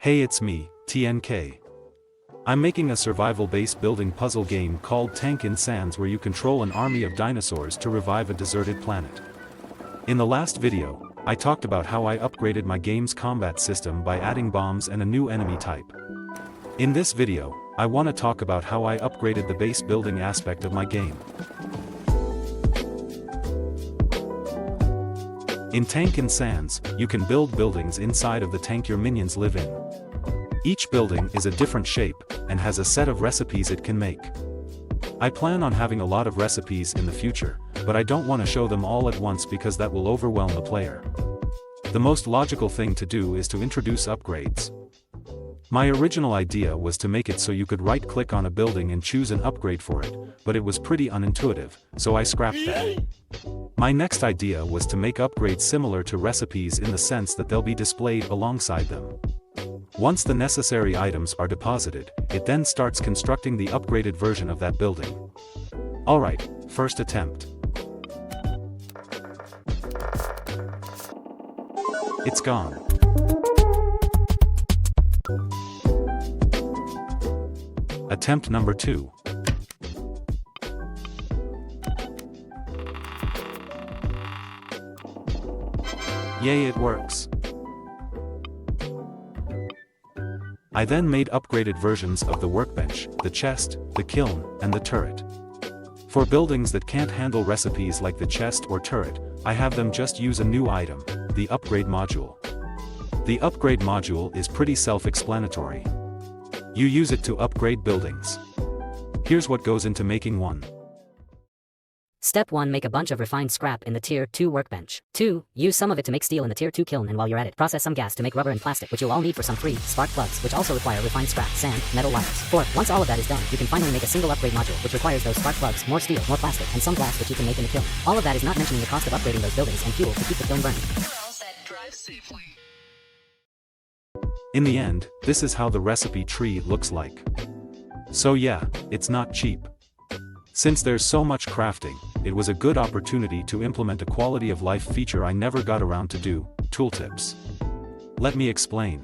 Hey, it's me, TNK. I'm making a survival base building puzzle game called Tank in Sands where you control an army of dinosaurs to revive a deserted planet. In the last video, I talked about how I upgraded my game's combat system by adding bombs and a new enemy type. In this video, I want to talk about how I upgraded the base building aspect of my game. In Tank in Sands, you can build buildings inside of the tank your minions live in. Each building is a different shape, and has a set of recipes it can make. I plan on having a lot of recipes in the future, but I don't want to show them all at once because that will overwhelm the player. The most logical thing to do is to introduce upgrades. My original idea was to make it so you could right-click on a building and choose an upgrade for it, but it was pretty unintuitive, so I scrapped that. My next idea was to make upgrades similar to recipes in the sense that they'll be displayed alongside them. Once the necessary items are deposited, it then starts constructing the upgraded version of that building. Alright, first attempt. It's gone. Attempt number 2. Yay, it works. I then made upgraded versions of the workbench, the chest, the kiln, and the turret. For buildings that can't handle recipes like the chest or turret, I have them just use a new item, the upgrade module. The upgrade module is pretty self-explanatory. You use it to upgrade buildings. Here's what goes into making one. Step 1. Make a bunch of refined scrap in the Tier 2 workbench. 2. Use some of it to make steel in the Tier 2 kiln, and while you're at it, process some gas to make rubber and plastic, which you'll all need for some free spark plugs, which also require refined scrap, sand, metal wires. 4. Once all of that is done, you can finally make a single upgrade module, which requires those spark plugs, more steel, more plastic, and some glass which you can make in the kiln. All of that is not mentioning the cost of upgrading those buildings and fuel to keep the kiln burning. In the end, this is how the recipe tree looks like. So yeah, it's not cheap. Since there's so much crafting, it was a good opportunity to implement a quality of life feature I never got around to do, tooltips. Let me explain.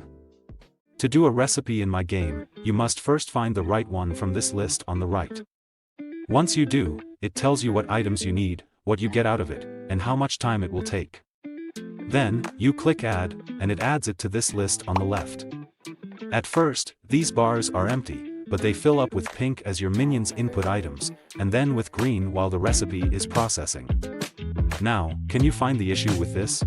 To do a recipe in my game, you must first find the right one from this list on the right. Once you do, it tells you what items you need, what you get out of it, and how much time it will take. Then, you click Add, and it adds it to this list on the left. At first, these bars are empty, but they fill up with pink as your minions input items, and then with green while the recipe is processing. Now, can you find the issue with this?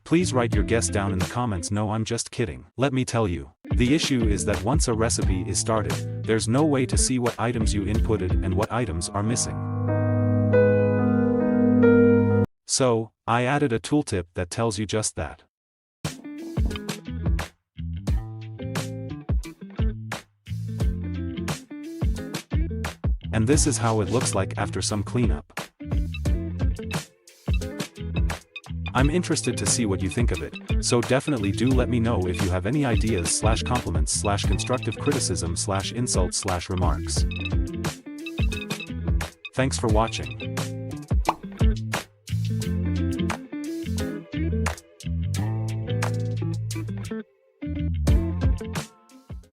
Please write your guess down in the comments. No, I'm just kidding. Let me tell you. The issue is that once a recipe is started, there's no way to see what items you inputted and what items are missing. So, I added a tooltip that tells you just that. And this is how it looks like after some cleanup. I'm interested to see what you think of it, so definitely do let me know if you have any ideas / compliments / constructive criticism / insults / remarks. Thanks for watching.